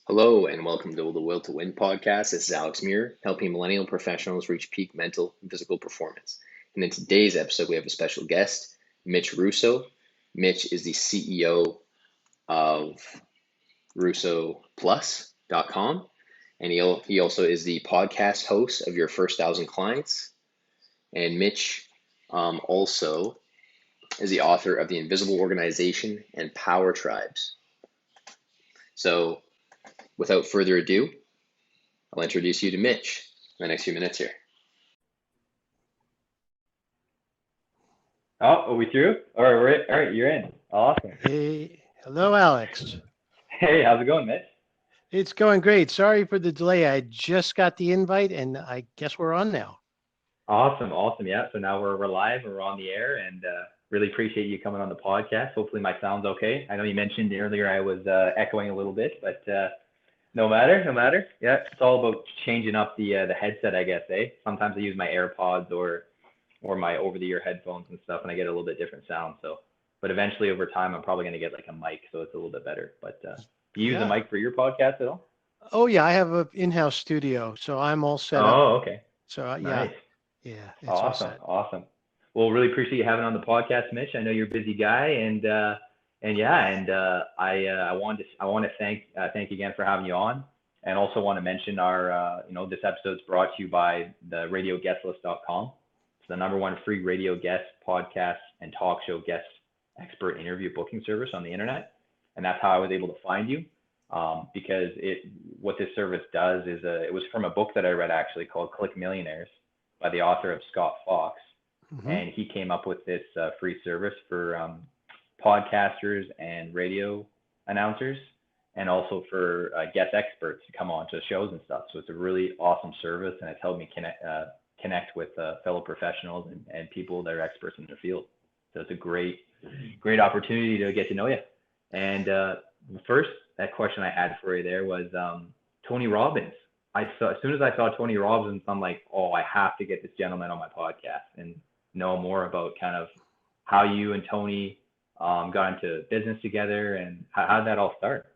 Hello and welcome to the Will to Win podcast. This is Alex Muir, helping millennial professionals reach peak mental and physical performance. And in today's episode, we have a special guest, Mitch Russo. Mitch is the CEO of RussoPlus.com, and he also is the podcast host of Your First 1,000 Clients. And Mitch also is the author of The Invisible Organization and Power Tribes. So without further ado, I'll introduce you to Mitch in the next few minutes here. Oh, are we through? All right, you're in. Awesome. Hey, hello, Alex. Hey, how's it going, Mitch? It's going great. Sorry for the delay. I just got the invite, and I guess we're on now. Awesome. Yeah. So now we're live, we're on the air, and really appreciate you coming on the podcast. Hopefully my sound's okay. I know you mentioned earlier I was echoing a little bit, but no matter. Yeah, it's all about changing up the headset, I guess, eh? Sometimes I use my AirPods or my over-the-ear headphones and stuff, and I get a little bit different sound. So, but eventually over time, I'm probably going to get like a mic, so it's a little bit better. But do you use a mic for your podcast at all? Oh yeah, I have an in-house studio, so I'm all set up. Oh, okay. So Nice. yeah, it's all set. Awesome. Well, really appreciate you having on the podcast, Mitch. I know you're a busy guy, I want to thank you again for having you on, and also want to mention our this episode's brought to you by the radioguestlist.com. It's the #1 free radio guest, podcast, and talk show guest expert interview booking service on the internet, and that's how I was able to find you. Because what this service does is it was from a book that I read actually called Click Millionaires by the author of Scott Fox. Mm-hmm. And he came up with this free service for podcasters and radio announcers, and also for guest experts to come on to shows and stuff. So it's a really awesome service, and it's helped me connect with fellow professionals and people that are experts in their field. So it's a great opportunity to get to know you. And first, that question I had for you there was Tony Robbins. As soon as I saw Tony Robbins, I'm like, oh, I have to get this gentleman on my podcast and know more about kind of how you and Tony got into business together, and how did that all start?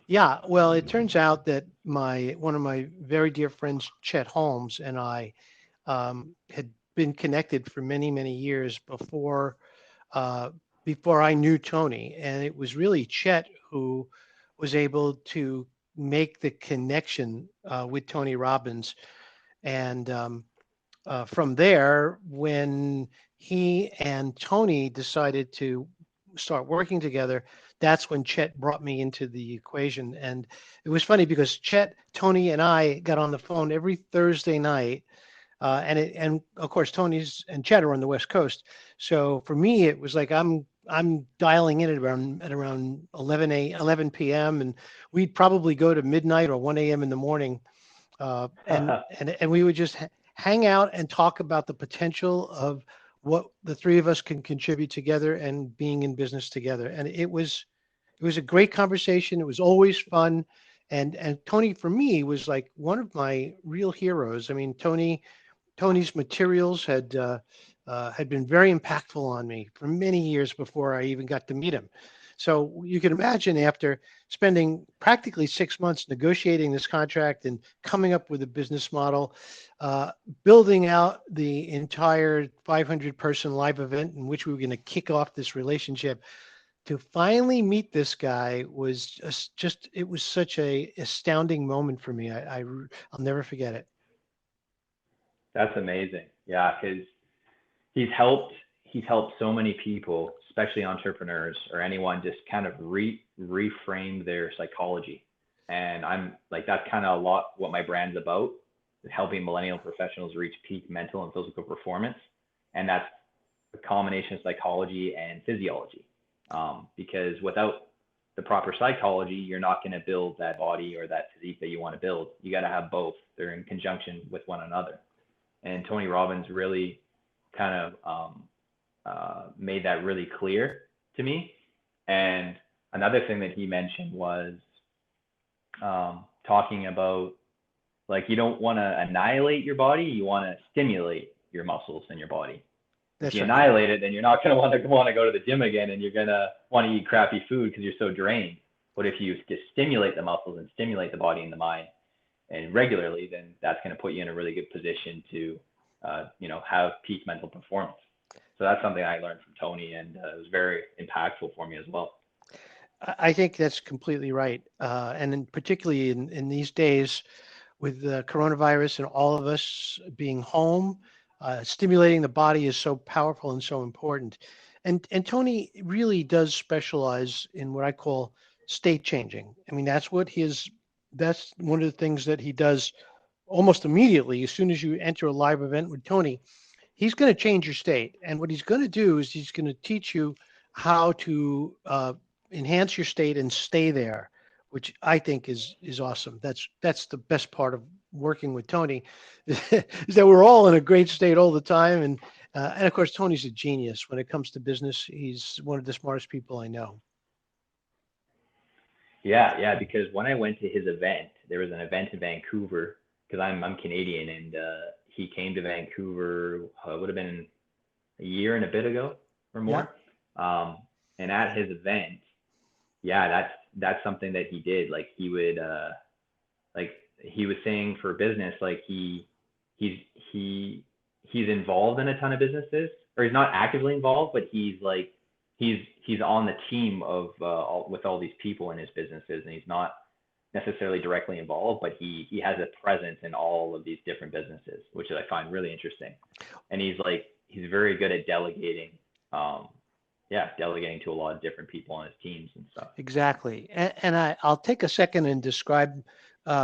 Yeah, well, it turns out that one of my very dear friends, Chet Holmes, and I had been connected for many, many years before I knew Tony, and it was really Chet who was able to make the connection with Tony Robbins. And from there, when he and Tony decided to start working together, that's when Chet brought me into the equation. And it was funny because Chet, Tony, and I got on the phone every Thursday night. And of course, Tony's and Chet are on the West Coast. So for me, it was like I'm dialing in at around 11 p.m. and we'd probably go to midnight or 1 a.m. in the morning, and we would just hang out and talk about the potential of what the three of us can contribute together and being in business together. And it was a great conversation. It was always fun, and Tony for me was like one of my real heroes. I mean, Tony's materials had been very impactful on me for many years before I even got to meet him. So you can imagine, after spending practically 6 months negotiating this contract and coming up with a business model, building out the entire 500-person live event in which we were going to kick off this relationship, to finally meet this guy was it was such a astounding moment for me. I'll never forget it. That's amazing. Yeah, because he's helped so many people, especially entrepreneurs or anyone, just kind of reframe their psychology. And I'm like, that's kind of a lot what my brand's about, helping millennial professionals reach peak mental and physical performance. And that's a combination of psychology and physiology. Because without the proper psychology, you're not going to build that body or that physique that you want to build. You got to have both. They're in conjunction with one another. And Tony Robbins really kind of made that really clear to me. And another thing that he mentioned was talking about, like, you don't want to annihilate your body, you want to stimulate your muscles in your body. If you annihilate it, then you're not going to want to go to the gym again, and you're going to want to eat crappy food because you're so drained. But if you just stimulate the muscles and stimulate the body and the mind and regularly, then that's going to put you in a really good position to, have peak mental performance. So that's something I learned from Tony, and it was very impactful for me as well. I think that's completely right. Particularly in these days with the coronavirus and all of us being home, stimulating the body is so powerful and so important. And Tony really does specialize in what I call state changing. I mean, that's one of the things that he does almost immediately. As soon as you enter a live event with Tony, he's going to change your state. And what he's going to do is he's going to teach you how to enhance your state and stay there, which I think is awesome. That's the best part of working with Tony, is that we're all in a great state all the time. And of course, Tony's a genius when it comes to business. He's one of the smartest people I know. Yeah, because when I went to his event, there was an event in Vancouver, because I'm Canadian, and he came to Vancouver, it would have been a year and a bit ago or more. Yeah. And at his event, that's something that he did. Like he would, like he was saying for business, like he's involved in a ton of businesses, or he's not actively involved, but he's on the team of with all these people in his businesses, and he's not necessarily directly involved, but he has a presence in all of these different businesses, which I find really interesting. And he's very good at delegating, delegating to a lot of different people on his teams and stuff. Exactly. And I'll take a second and describe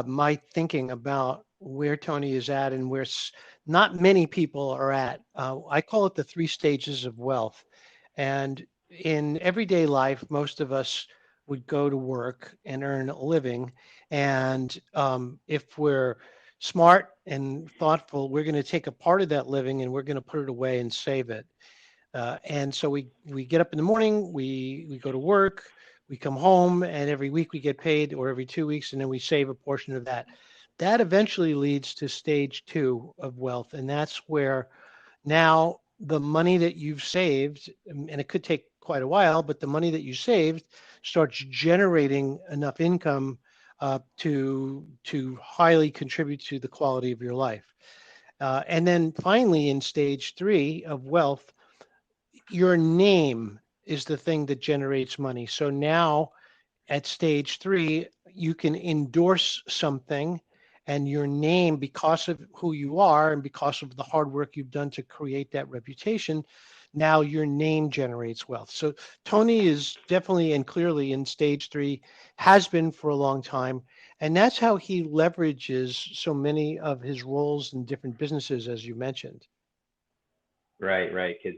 my thinking about where Tony is at and where not many people are at. I call it the 3 stages of wealth. And in everyday life, most of us would go to work and earn a living. And if we're smart and thoughtful, we're going to take a part of that living and we're going to put it away and save it. And so we get up in the morning, we go to work, we come home, and every week we get paid, or every 2 weeks, and then we save a portion of that. That eventually leads to stage 2 of wealth. And that's where now the money that you've saved, and it could take quite a while, but the money that you saved starts generating enough income to highly contribute to the quality of your life. And then finally, in stage 3 of wealth, your name is the thing that generates money. So now at stage 3, you can endorse something, and your name, because of who you are and because of the hard work you've done to create that reputation, now your name generates wealth. So Tony is definitely and clearly in stage 3, has been for a long time. And that's how he leverages so many of his roles in different businesses, as you mentioned. Right.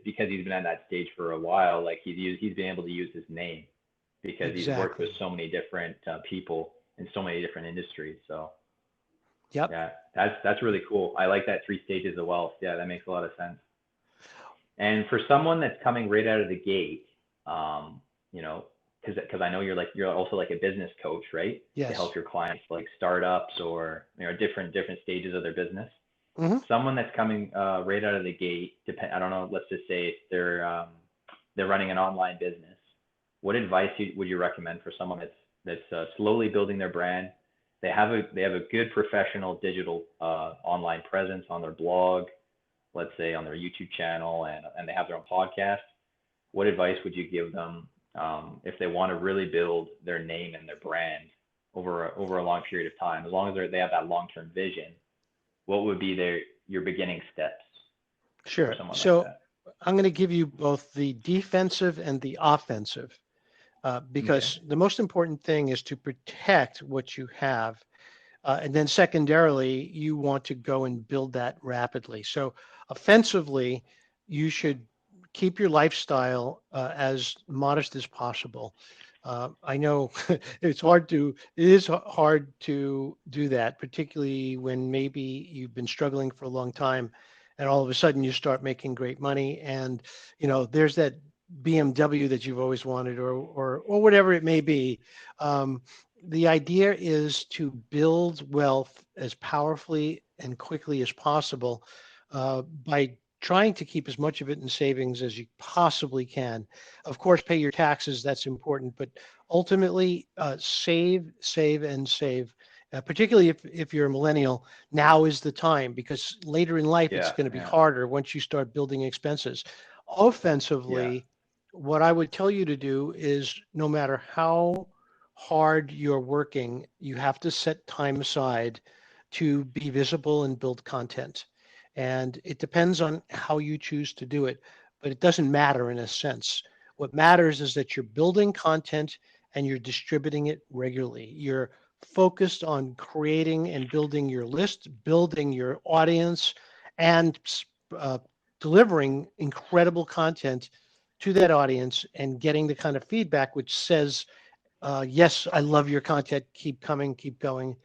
Because he's been at that stage for a while, like he's been able to use his name because He's worked with so many different people in so many different industries. So yep. Yeah, that's really cool. I like that 3 stages of wealth. Yeah, that makes a lot of sense. And for someone that's coming right out of the gate, because I know you're also like a business coach, right? Yes. To help your clients like startups or different stages of their business. Mm-hmm. Someone that's coming right out of the gate, I don't know, let's just say they're running an online business. What advice would you recommend for someone that's slowly building their brand? They have a good professional digital online presence on their blog, let's say on their YouTube channel, and they have their own podcast. What advice would you give them if they want to really build their name and their brand over a long period of time? As long as they have that long-term vision, what would be your beginning steps? Sure. So like I'm going to give you both the defensive and the offensive, because the most important thing is to protect what you have. And then secondarily, you want to go and build that rapidly. So offensively, you should keep your lifestyle as modest as possible. I know it is hard to do that, particularly when maybe you've been struggling for a long time and all of a sudden you start making great money, and there's that BMW that you've always wanted, or whatever it may be. The idea is to build wealth as powerfully and quickly as possible by trying to keep as much of it in savings as you possibly can. Of course, pay your taxes, that's important, but ultimately save, and save. Particularly if you're a millennial, now is the time, because later in life it's Yeah, going to be yeah, harder once you start building expenses. yeah, Offensively, what I would tell you to do is, no matter how hard you're working, you have to set time aside to be visible and build content. And it depends on how you choose to do it, but it doesn't matter in a sense. What matters is that you're building content and you're distributing it regularly. You're focused on creating and building your list, building your audience, and uh, delivering incredible content to that audience and getting the kind of feedback which says, yes, I love your content. Keep coming, keep going,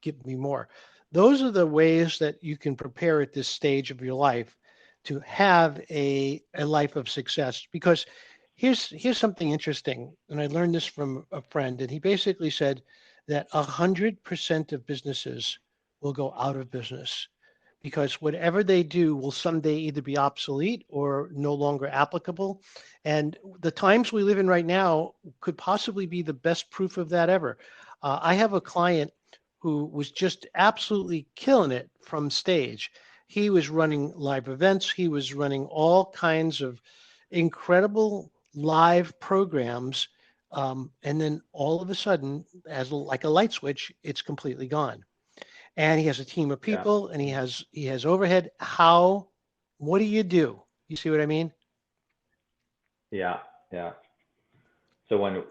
give me more. Those are the ways that you can prepare at this stage of your life to have a life of success. Because here's something interesting, and I learned this from a friend, and he basically said that 100% of businesses will go out of business because whatever they do will someday either be obsolete or no longer applicable. And the times we live in right now could possibly be the best proof of that ever. I have a client who was just absolutely killing it from stage. He was running live events, he was running all kinds of incredible live programs. And then all of a sudden, as like a light switch, it's completely gone, and he has a team of yeah, people, and he has overhead. What do you do? You see what I mean? yeah, yeah. So when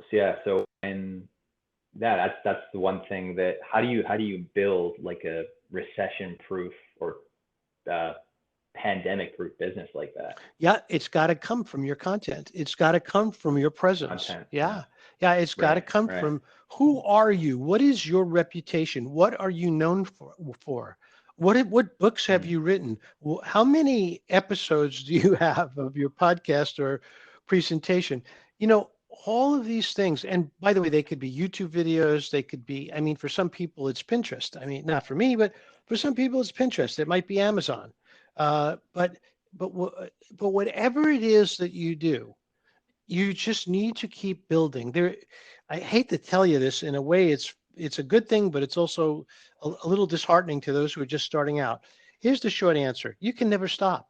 that's the one thing that how do you build like a recession proof or uh, pandemic proof business like that? Yeah, it's got to come from your content. It's got to come from your presence. Content. Yeah. Yeah. Yeah, it's got to Right. come Right. from who are you? What is your reputation? What are you known for? What books have Mm. you written? How many episodes do you have of your podcast or presentation? You know, all of these things. And by the way, they could be YouTube videos. They could be, I mean, for some people, it's Pinterest. I mean, not for me, but for some people, it's Pinterest. It might be Amazon. But but but whatever it is that you do, you just need to keep building. I hate to tell you this, in a way, it's a good thing, but it's also a little disheartening to those who are just starting out. Here's the short answer: you can never stop.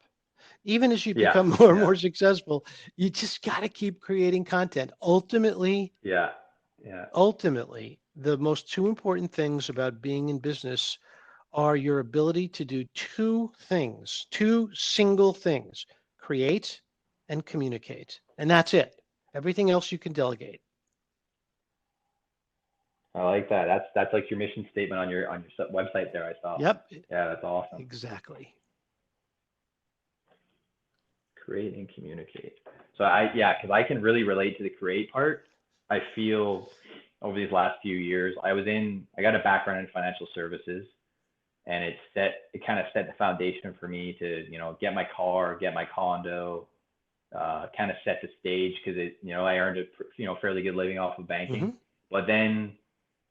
Even as you Yeah. become more and Yeah. more successful, you just got to keep creating content. Yeah. Yeah. Ultimately, the most two important things about being in business are your ability to do two things, two single things: create and communicate. And that's it. Everything else you can delegate. I like that. That's like your mission statement on your website there. I saw. Yep, Yeah, that's awesome. exactly. Create and communicate. So because I can really relate to the create part. I feel over these last few years, I got a background in financial services, and it kind of set the foundation for me to, get my car, get my condo, kind of set the stage because I earned a, fairly good living off of banking. Hmm. But then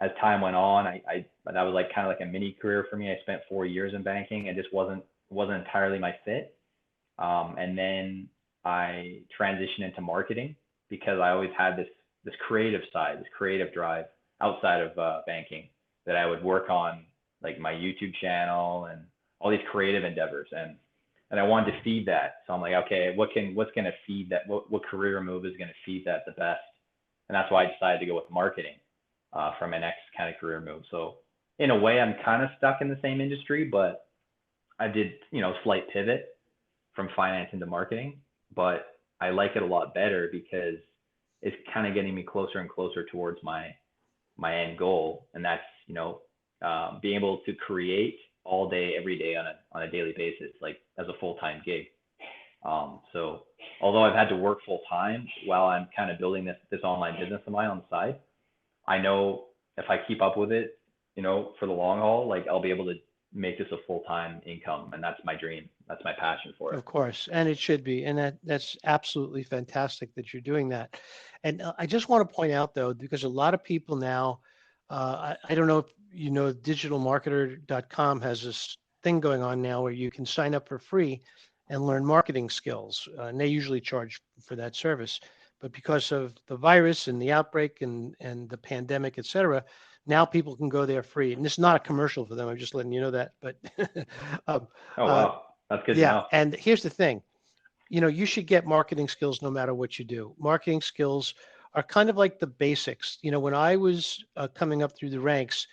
as time went on, that was like kind of like a mini career for me. I spent 4 years in banking and just wasn't entirely my fit. And then I transitioned into marketing because I always had this creative side, this creative drive outside of banking that I would work on, like my YouTube channel and all these creative endeavors, and I wanted to feed that. So I'm like, okay, what's going to feed that? What career move is going to feed that the best? And that's why I decided to go with marketing for my next kind of career move. So in a way, I'm kind of stuck in the same industry, but I did, slight pivot from finance into marketing, but I like it a lot better because it's kind of getting me closer and closer towards my end goal, and that's being able to create all day, every day on a daily basis, like as a full time gig. So although I've had to work full time while I'm kind of building this online business of mine on the side, I know if I keep up with it, for the long haul, like I'll be able to make this a full time income, and that's my dream. That's my passion for it. Of course, and it should be, and that's absolutely fantastic that you're doing that. And I just want to point out, though, because a lot of people now, I don't know if you know, digitalmarketer.com has this thing going on now where you can sign up for free and learn marketing skills, and they usually charge for that service. But because of the virus and the outbreak and the pandemic, et cetera, now people can go there free. And this is not a commercial for them. I'm just letting you know that. But um, Oh, uh, wow. That's good to yeah, know. and here's the thing. You should get marketing skills no matter what you do. Marketing skills are kind of like the basics. When I was coming up through the ranks,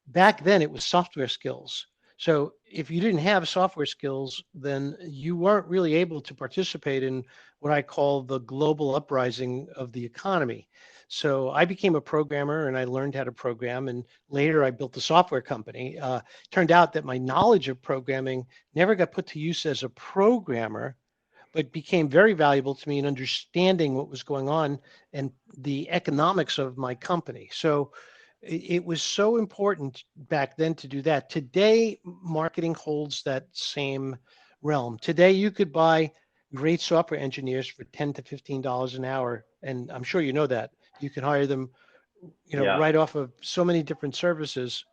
back then it was software skills. So if you didn't have software skills, then you weren't really able to participate in what I call the global uprising of the economy. So I became a programmer and I learned how to program. And later I built a software company. Turned out that my knowledge of programming never got put to use as a programmer, but became very valuable to me in understanding what was going on and the economics of my company. So it was so important back then to do that. Today, marketing holds that same realm. Today, you could buy great software engineers for $10 to $15 an hour, and I'm sure you know that. You can hire them, Yeah. right off of so many different services.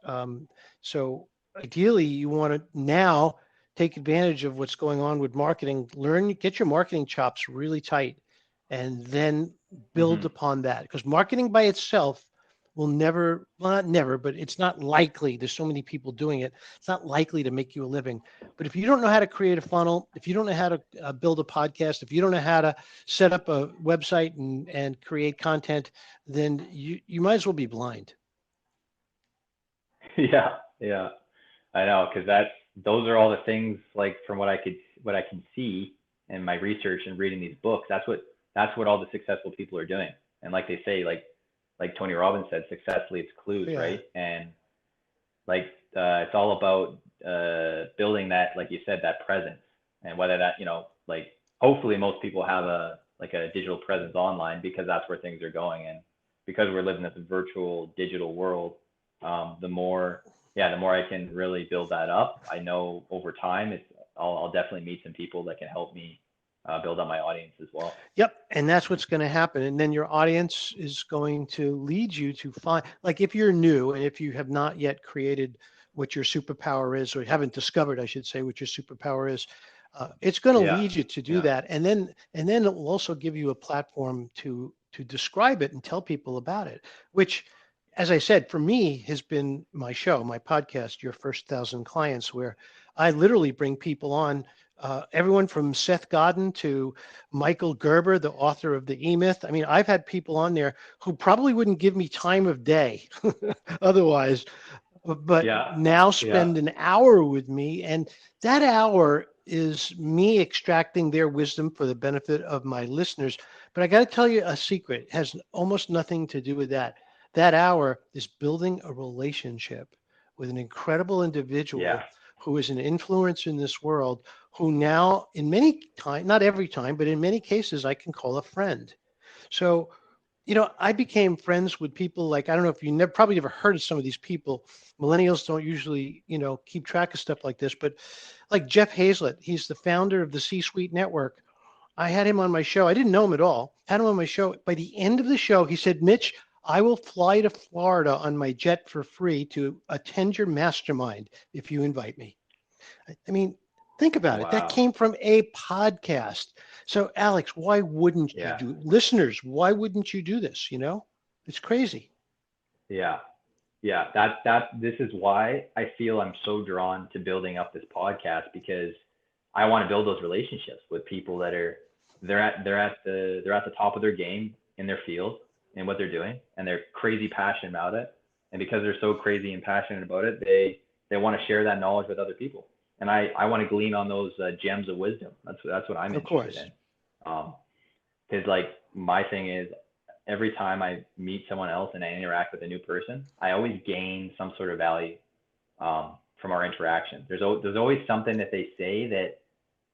So ideally, you want to now take advantage of what's going on with marketing. Get your marketing chops really tight, and then build Hmm. upon that. Because marketing by itself will never, well, not never, but it's not likely. There's so many people doing it. It's not likely to make you a living. But if you don't know how to create a funnel, if you don't know how to build a podcast, if you don't know how to set up a website and create content, then you might as well be blind. Yeah. Yeah. I know, because those are all the things, like, from what I can see in my research and reading these books. That's what all the successful people are doing. And like they say, like Tony Robbins said, success leaves clues, Yeah. right? And like it's all about building that, like you said, that presence. And whether that, like, hopefully most people have a digital presence online, because that's where things are going. And because we're living in this virtual digital world, the more I can really build that up, I know over time I'll definitely meet some people that can help me build up my audience as well. Yep. And that's what's going to happen. And then your audience is going to lead you to find, like, if you're new and if you have not yet created what your superpower is, or haven't discovered, I should say, what your superpower is, it's going to Yeah. lead you to do Yeah. that. And then it will also give you a platform to describe it and tell people about it, which, as I said, for me has been my show, my podcast, Your First 1,000 Clients, where I literally bring people on, everyone from Seth Godin to Michael Gerber, the author of the E-Myth. I mean, I've had people on there who probably wouldn't give me time of day otherwise, but Yeah. now Yeah. spend an hour with me. And that hour is me extracting their wisdom for the benefit of my listeners. But I got to tell you a secret. It has almost nothing to do with that. That hour is building a relationship with an incredible Yeah. individual who is an influence in this world, who now, in many times, not every time, but in many cases, I can call a friend. So, I became friends with people like, I don't know if you probably never heard of some of these people. Millennials don't usually, keep track of stuff like this, but like Jeff Hazlett, he's the founder of the C-Suite Network. I had him on my show. I didn't know him at all. Had him on my show. By the end of the show, he said, Mitch, I will fly to Florida on my jet for free to attend your mastermind if you invite me. I mean, think about it. That Wow. came from a podcast. So, Alex, why wouldn't you Yeah. do, listeners, why wouldn't you do this? It's crazy. Yeah. Yeah. This is why I feel I'm so drawn to building up this podcast, because I want to build those relationships with people that they're at the top of their game in their field and what they're doing, and they're crazy passionate about it. And because they're so crazy and passionate about it, they want to share that knowledge with other people. And I want to glean on those gems of wisdom. That's what I'm Of interested course. in. Because like my thing is, every time I meet someone else and I interact with a new person, I always gain some sort of value from our interaction. There's always something that they say that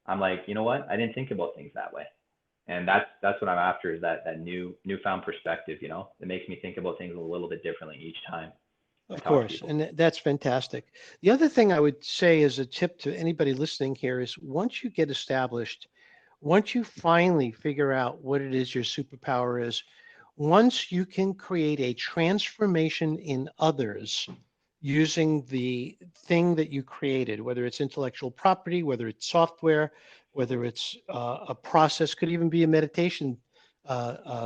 I'm like, you know what? I didn't think about things that way. And that's what I'm after, is that newfound perspective, that makes me think about things a little bit differently each time I Of talk to course. people. And that's fantastic. The other thing I would say as a tip to anybody listening here is, once you get established, once you finally figure out what it is your superpower is, once you can create a transformation in others using the thing that you created, whether it's intellectual property, whether it's software, whether it's a process, could even be a meditation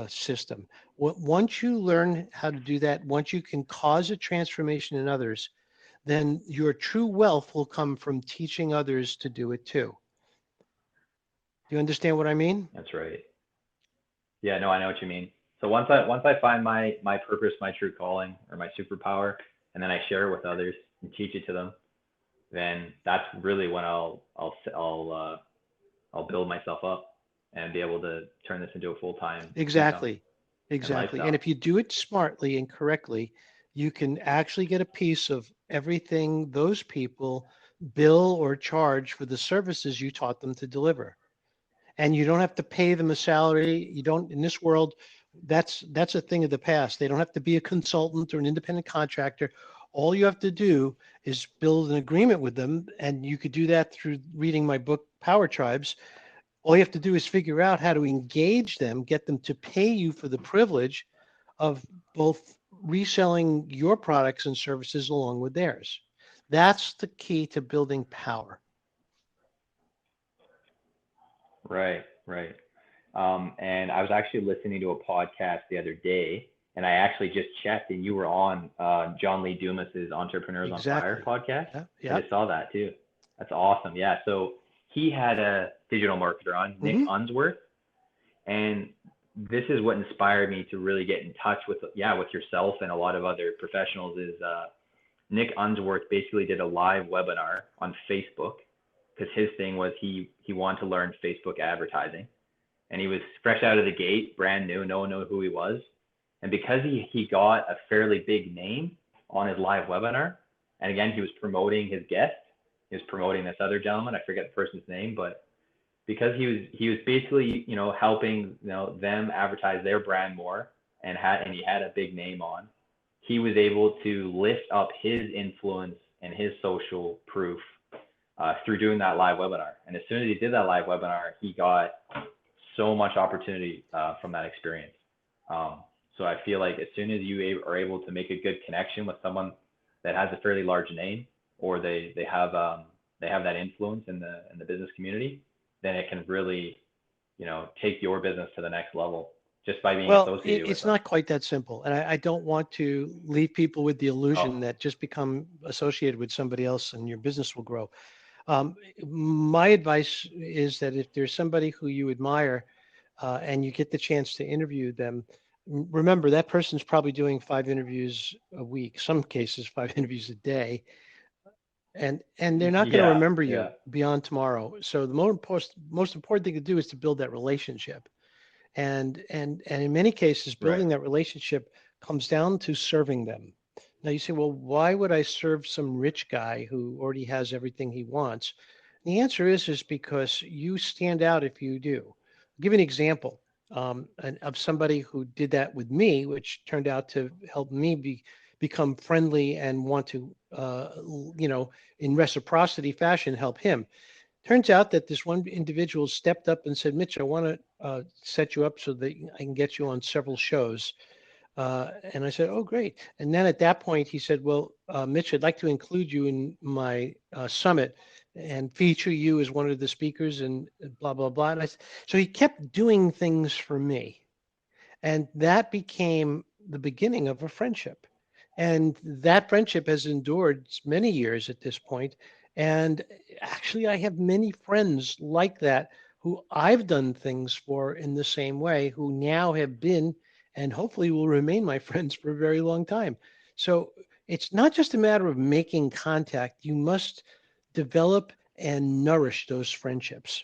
system. Once you learn how to do that, once you can cause a transformation in others, then your true wealth will come from teaching others to do it too. Do you understand what I mean? That's right. Yeah, no, I know what you mean. So once I find my purpose, my true calling, or my superpower, and then I share it with others and teach it to them, then that's really when I'll build myself up and be able to turn this into a full-time income Exactly. and Exactly. And lifestyle. if you do it smartly and correctly, you can actually get a piece of everything those people bill or charge for the services you taught them to deliver. And you don't have to pay them a salary. You don't, in this world, that's a thing of the past. They don't have to be a consultant or an independent contractor. All you have to do is build an agreement with them, and you could do that through reading my book Power Tribes. All you have to do is figure out how to engage them, get them to pay you for the privilege of both reselling your products and services along with theirs. That's the key to building power. Right, right. And I was actually listening to a podcast the other day, and I actually just checked, and you were on John Lee Dumas's Entrepreneurs on Fire Exactly. podcast. Yeah. I Yeah. just saw that too. That's awesome. Yeah. So he had a digital marketer on, Nick Mm-hmm. Unsworth, and this is what inspired me to really get in touch with yourself and a lot of other professionals. Is Nick Unsworth basically did a live webinar on Facebook because his thing was he wanted to learn Facebook advertising, and he was fresh out of the gate, brand new, no one knew who he was. And because he got a fairly big name on his live webinar, and again, he was promoting his guest, he was promoting this other gentleman, I forget the person's name, but because he was basically, helping, them advertise their brand more, and he had a big name on, he was able to lift up his influence and his social proof through doing that live webinar. And as soon as he did that live webinar, he got so much opportunity from that experience. So I feel like as soon as you are able to make a good connection with someone that has a fairly large name, or they have that influence in the business community, then it can really, take your business to the next level just by being Well, associated with it's them. not quite that simple. And I don't want to leave people with the illusion Oh, that just become associated with somebody else and your business will grow. My advice is that if there's somebody who you admire and you get the chance to interview them, remember that person's probably doing 5 interviews a week, some cases 5 interviews a day, and they're not going to yeah, remember yeah, you beyond tomorrow. So the most important thing to do is to build that relationship. And in many cases, right, building that relationship comes down to serving them. Now you say, well, why would I serve some rich guy who already has everything he wants? The answer is because you stand out if you do. I'll give you an example of somebody who did that with me, which turned out to help me become friendly and want to, in reciprocity fashion, help him. Turns out that this one individual stepped up and said, Mitch, I want to set you up so that I can get you on several shows. And I said, oh, great. And then at that point, he said, well, Mitch, I'd like to include you in my summit and feature you as one of the speakers and blah, blah, blah. And so he kept doing things for me. And that became the beginning of a friendship. And that friendship has endured many years at this point. And actually, I have many friends like that who I've done things for in the same way, who now have been and hopefully will remain my friends for a very long time. So it's not just a matter of making contact, you must develop and nourish those friendships.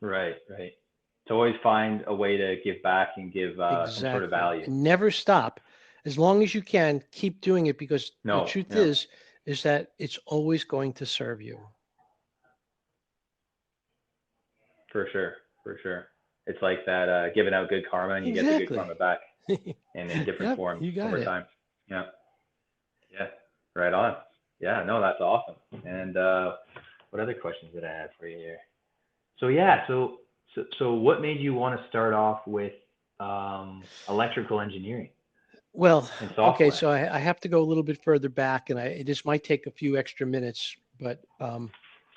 right, right. To always find a way to give back and give some sort of Exactly. value. And never stop. As long as you can, keep doing it because the No, truth yeah, is that it's always going to serve you. for sure, for sure. It's like that giving out good karma, and you get the good Exactly. karma back in different Yep, forms you got over it. time. Yeah, yeah, right on. Yeah, no, that's awesome. And what other questions did I have for you here? So yeah, so what made you want to start off with electrical engineering Well, and okay, software? so I have to go a little bit further back, and this might take a few extra minutes, but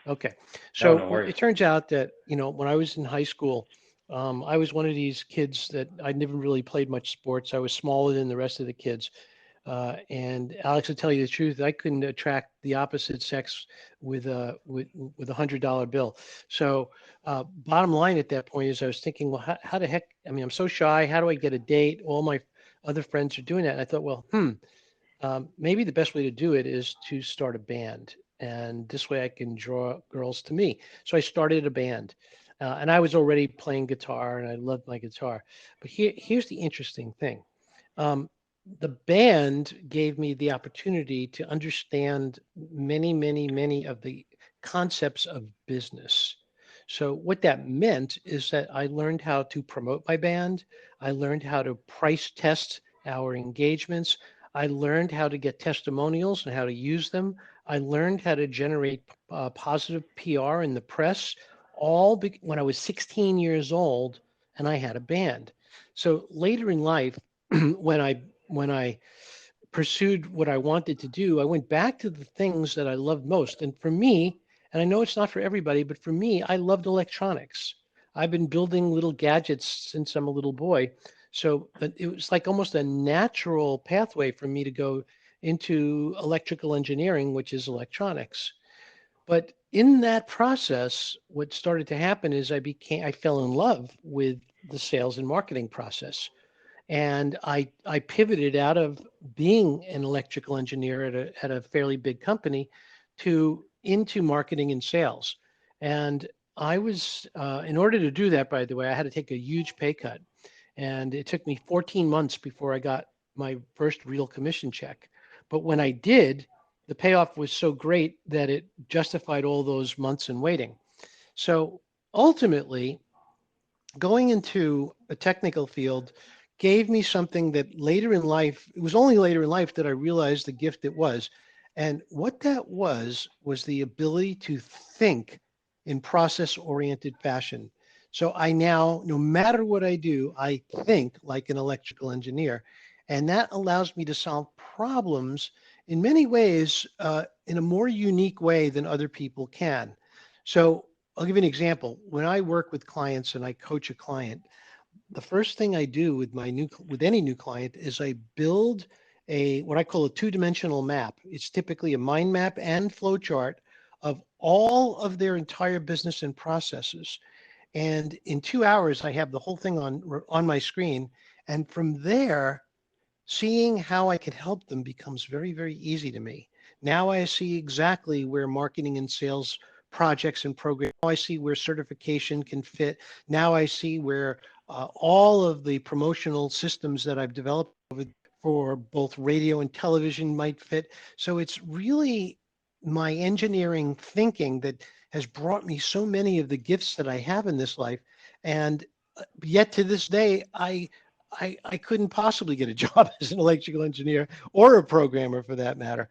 okay. No, So no worries. it turns out that when I was in high school, I was one of these kids that I never really played much sports. I was smaller than the rest of the kids. And Alex, to tell you the truth, I couldn't attract the opposite sex with with $100 bill. So bottom line at that point is I was thinking, well, how the heck? I mean, I'm so shy. How do I get a date? All my other friends are doing that. And I thought, well, maybe the best way to do it is to start a band. And this way I can draw girls to me. So I started a band. And I was already playing guitar and I loved my guitar. But here's the interesting thing. Um, the band gave me the opportunity to understand many of the concepts of business. So what that meant is that I learned how to promote my band. I learned how to price test our engagements. I learned how to get testimonials and how to use them. I learned how to generate positive PR in the press, when I was 16 years old and I had a band. So later in life, when I pursued what I wanted to do, I went back to the things that I loved most. And for me, and I know it's not for everybody, but for me, I loved electronics. I've been building little gadgets since I'm a little boy. So it was like almost a natural pathway for me to go into electrical engineering, which is electronics. But in that process, what started to happen is I fell in love with the sales and marketing process. And I pivoted out of being an electrical engineer at a fairly big company to into marketing and sales. And I was, in order to do that, by the way, I had to take a huge pay cut. And it took me 14 months before I got my first real commission check. But when I did, the payoff was so great that it justified all those months in waiting. So ultimately, going into a technical field gave me something that later in life, it was only later in life that I realized the gift it was. And what that was the ability to think in process oriented fashion. So I now, no matter what I do, I think like an electrical engineer. And that allows me to solve problems in many ways in a more unique way than other people can. So I'll give you an example. When I work with clients and I coach a client, the first thing I do with any new client is I build a what I call a two-dimensional map. It's typically a mind map and flow chart of all of their entire business and processes. And in 2 hours, I have the whole thing on my screen. And from there, seeing how I can help them becomes very easy to me. Now I see exactly where marketing and sales projects and programs, now I see where certification can fit. Now I see where all of the promotional systems that I've developed for both radio and television might fit. So it's really my engineering thinking that has brought me so many of the gifts that I have in this life. And yet to this day, I couldn't possibly get a job as an electrical engineer or a programmer for that matter.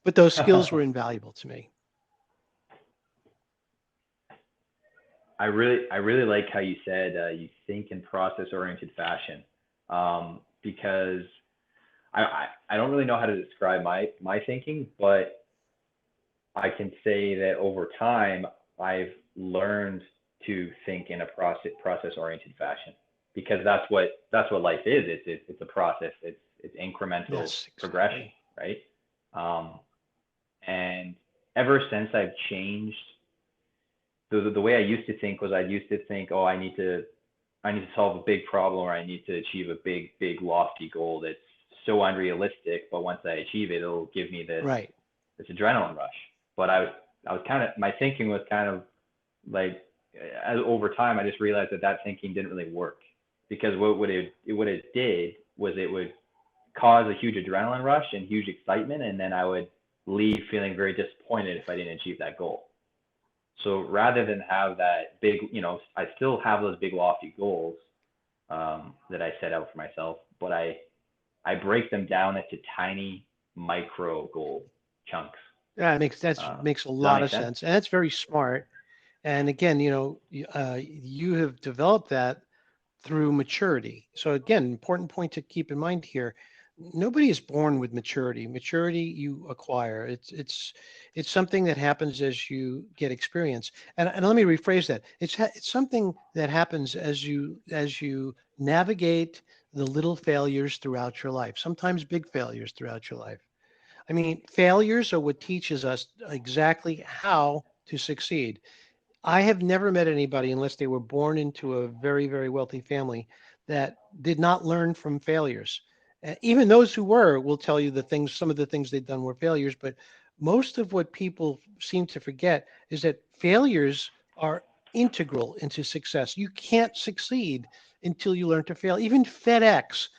But those skills were invaluable to me. I really like how you said you think in process oriented fashion, because I don't really know how to describe my thinking, but I can say that over time I've learned to think in a process oriented fashion, because that's what life is. It's a process. It's incremental Yes, progression, exactly. right? And ever since I've changed, the way I used to think was I used to think, oh, I need to solve a big problem, or I need to achieve a big lofty goal that's so unrealistic, but once I achieve it, it'll give me Right. this adrenaline rush. But I was kind of, my thinking was kind of like, over time I just realized that thinking didn't really work, because what it did was it would cause a huge adrenaline rush and huge excitement, and then I would leave feeling very disappointed if I didn't achieve that goal. So rather than have that big, I still have those big lofty goals that I set out for myself, but I break them down into tiny micro goal chunks. Yeah, makes a Does that lot make of sense? sense, and that's very smart. And again, you have developed that through maturity. So again, important point to keep in mind here. nobody is born with maturity. Maturity you acquire. It's something that happens as you get experience. And let me rephrase that. It's something that happens as you navigate the little failures throughout your life. Sometimes big failures throughout your life. I mean, failures are what teaches us exactly how to succeed. I have never met anybody, unless they were born into a very, very wealthy family, that did not learn from failures. Even those who were will tell you some of the things they've done were failures. But most of what people seem to forget is that failures are integral into success. You can't succeed until you learn to fail. Even FedEx,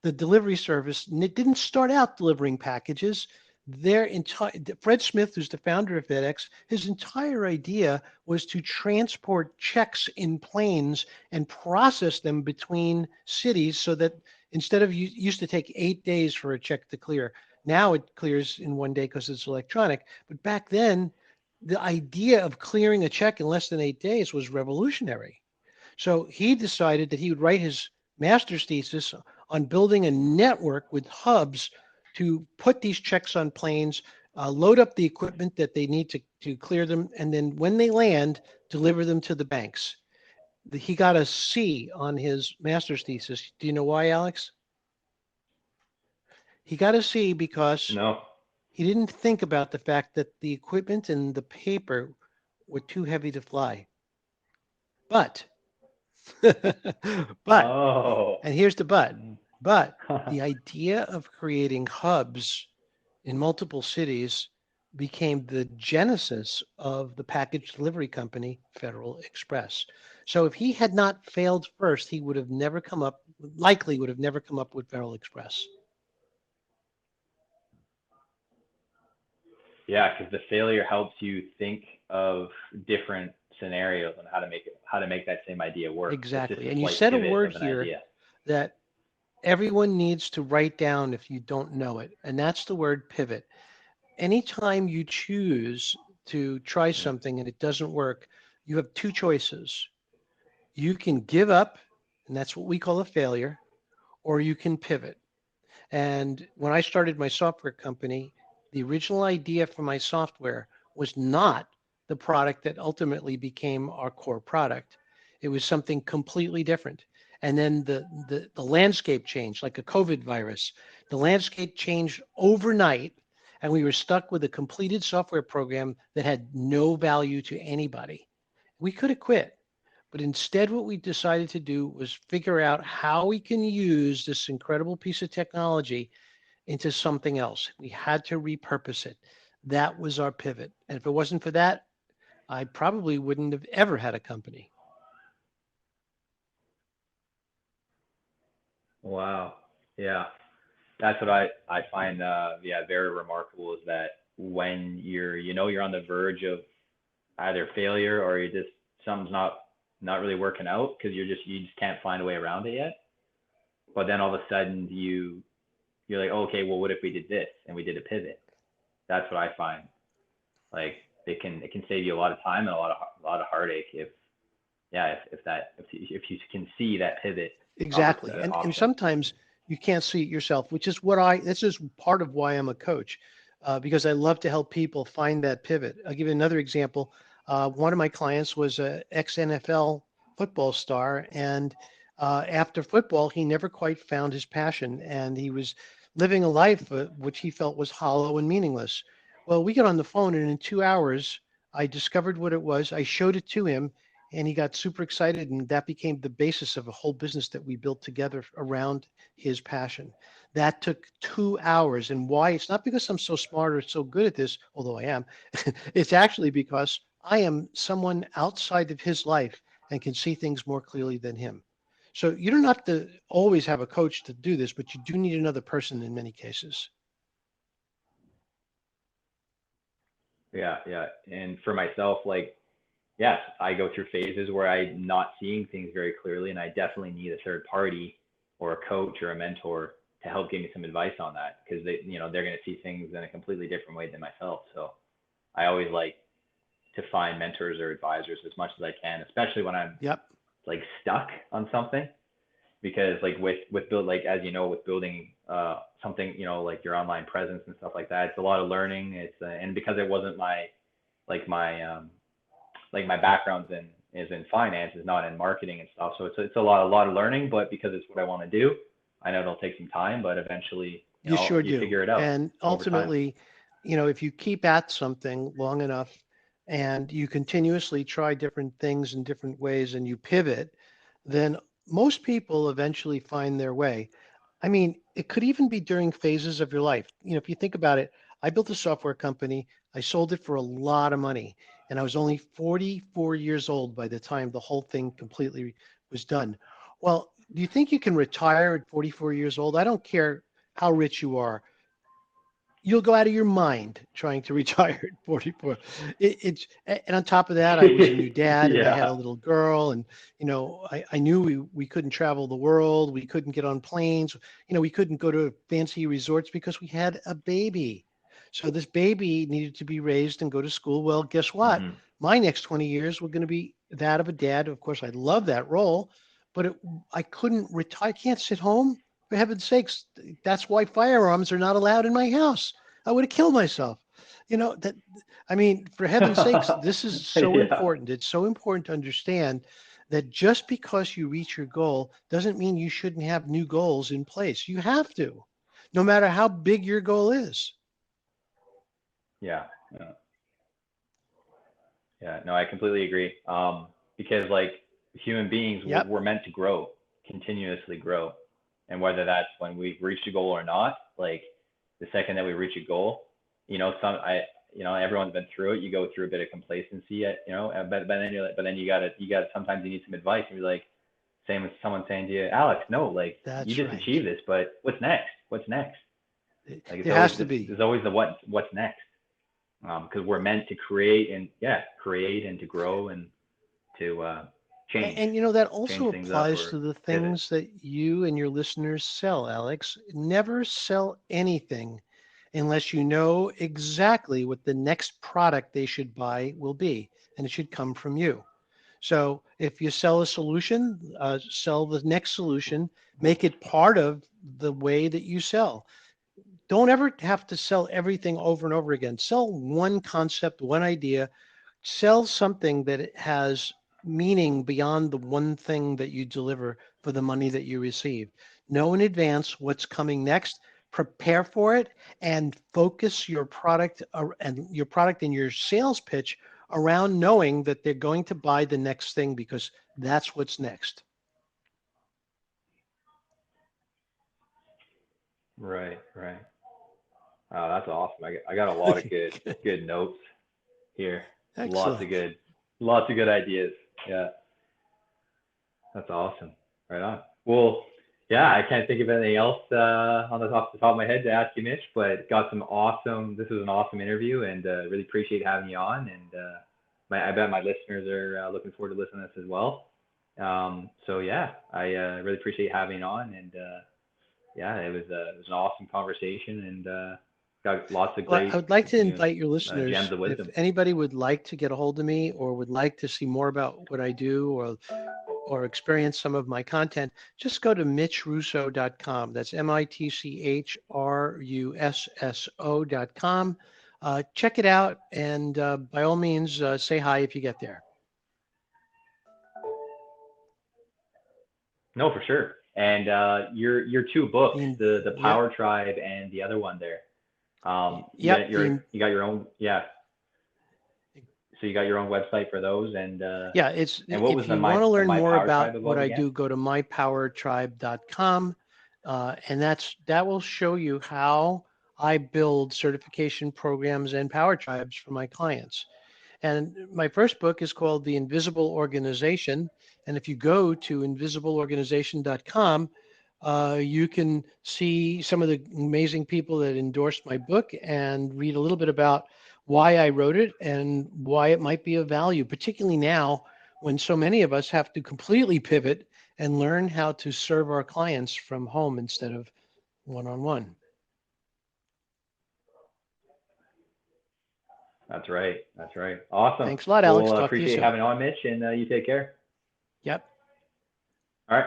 the delivery service, it didn't start out delivering packages. Their entire Fred Smith, who's the founder of FedEx, his entire idea was to transport checks in planes and process them between cities, so that instead of used to take 8 days for a check to clear, now it clears in one day because it's electronic. But back then, the idea of clearing a check in less than 8 days was revolutionary. So he decided that he would write his master's thesis on building a network with hubs to put these checks on planes, load up the equipment that they need to clear them, and then when they land, deliver them to the banks. He got a C on his master's thesis. Do you know why, Alex? He got a C because No. he didn't think about the fact that the equipment and the paper were too heavy to fly. But, but, Oh. and here's the but the idea of creating hubs in multiple cities became the genesis of the package delivery company, Federal Express. So if he had not failed first, he would have never likely would have never come up with Federal Express. Yeah, because the failure helps you think of different scenarios and how to make that same idea work. It's just Exactly. a And you slight said a pivot word of an here idea. that everyone needs to write down if you don't know it, and that's the word pivot. Anytime you choose to try something and it doesn't work, you have two choices. You can give up, and that's what we call a failure, or you can pivot. And when I started my software company, the original idea for my software was not the product that ultimately became our core product. It was something completely different. And then the landscape changed, like a COVID virus. The landscape changed overnight, and we were stuck with a completed software program that had no value to anybody. We could have quit, but instead, what we decided to do was figure out how we can use this incredible piece of technology into something else. We had to repurpose it. That was our pivot. And if it wasn't for that, I probably wouldn't have ever had a company. Wow. Yeah. That's what I find very remarkable, is that when you're on the verge of either failure, or you just something's not really working out because you just can't find a way around it yet. But then all of a sudden you're like, oh, okay, well, what if we did this and we did a pivot? That's what I find. Like it can save you a lot of time and a lot of heartache if you can see that pivot Exactly. And option. sometimes you can't see it yourself, which is this is part of why I'm a coach, because I love to help people find that pivot. I'll give you another example. One of my clients was a ex-NFL football star, and after football, he never quite found his passion, and he was living a life which he felt was hollow and meaningless. Well, we got on the phone, and in 2 hours, I discovered what it was. I showed it to him, and he got super excited, and that became the basis of a whole business that we built together around his passion. That took 2 hours. And why? It's not because I'm so smart or so good at this, although I am. It's actually because I am someone outside of his life and can see things more clearly than him. So you don't have to always have a coach to do this, but you do need another person in many cases. Yeah. And for myself, like, yes, I go through phases where I'm not seeing things very clearly, and I definitely need a third party or a coach or a mentor to help give me some advice on that, because they're going to see things in a completely different way than myself. So I always like to find mentors or advisors as much as I can, especially when I'm Yep. like stuck on something. because like with build, like, as you know, with building something, you know, like your online presence and stuff like that, it's a lot of learning. It's and because it wasn't my like my background's is in finance, is not in marketing and stuff. So it's a lot of learning, but because it's what I want to do, I know it'll take some time, but eventually, you You know, sure you do. figure it out And over time. ultimately, if you keep at something long enough and you continuously try different things in different ways and you pivot, then most people eventually find their way. I mean, it could even be during phases of your life. If you think about it, I built a software company. I sold it for a lot of money, and I was only 44 years old by the time the whole thing completely was done. Well, do you think you can retire at 44 years old? I don't care how rich you are. You'll go out of your mind trying to retire at 44. And on top of that, I was a new dad and I had Yeah. a little girl, and I knew we couldn't travel the world, we couldn't get on planes, we couldn't go to fancy resorts because we had a baby. So this baby needed to be raised and go to school. Well, guess what? Hmm. My next 20 years were going to be that of a dad. Of course, I love that role, but I couldn't retire. I can't sit home. For heaven's sakes, that's why firearms are not allowed in my house. I would have killed myself. That, I mean, for heaven's sakes, this is so Yeah. important. It's so important to understand that just because you reach your goal doesn't mean you shouldn't have new goals in place. You have to, no matter how big your goal is. Yeah. Yeah. Yeah, no, I completely agree. Because like human beings, Yep, we're meant to grow, continuously grow, and whether that's when we reach a goal or not, like the second that we reach a goal, everyone's been through it. You go through a bit of complacency, but then but then you got sometimes you need some advice, and you're like, same as someone saying to you, Alex, no, like you that's just right. achieved this, but what's next? What's next? Like There has to be. there's always the what's next, because we're meant to create and to grow and to change And that also things up applies or to the pivot. things that you and your listeners sell, Alex. Never sell anything unless you know exactly what the next product they should buy will be, and it should come from you. So if you sell a solution, sell the next solution, make it part of the way that you sell. Don't ever have to sell everything over and over again. Sell one concept, one idea, sell something that it has meaning beyond the one thing that you deliver for the money that you receive. Know in advance what's coming next, prepare for it, and focus your product and your sales pitch around knowing that they're going to buy the next thing because that's what's next. Right, right. Oh, that's awesome. I got a lot of good notes here. Excellent. Lots of good ideas. Yeah, that's awesome. Right on. Well, yeah, I can't think of anything else on the top of my head to ask you, Mitch, but got some awesome. This was an awesome interview, and really appreciate having you on. And I bet my listeners are looking forward to listening to this as well. So yeah, I really appreciate having you on, and yeah, it was an awesome conversation, and got lots of Well, I great would like to invite your gems listeners, of if wisdom. anybody would like to get a hold of me or would like to see more about what I do or experience some of my content, just go to mitchrusso.com. That's mitchrusso.com. Check it out, and by all means, say hi if you get there. No, for sure. And your two books, The, the yep, Power Tribe and the other one there. yep. You got your own, yeah. So you got your own website for those, Yeah, and what if was the you want to learn My more Power about Tribe what about I again? do, go to mypowertribe.com, and that will show you how I build certification programs and power tribes for my clients. And my first book is called The Invisible Organization. And if you go to invisibleorganization.com, you can see some of the amazing people that endorsed my book and read a little bit about why I wrote it and why it might be of value, particularly now when so many of us have to completely pivot and learn how to serve our clients from home instead of one-on-one. That's right. That's right. Awesome. Thanks a lot, Alex. Well, Talk to you appreciate soon. having on, Mitch, and you take care. Yep.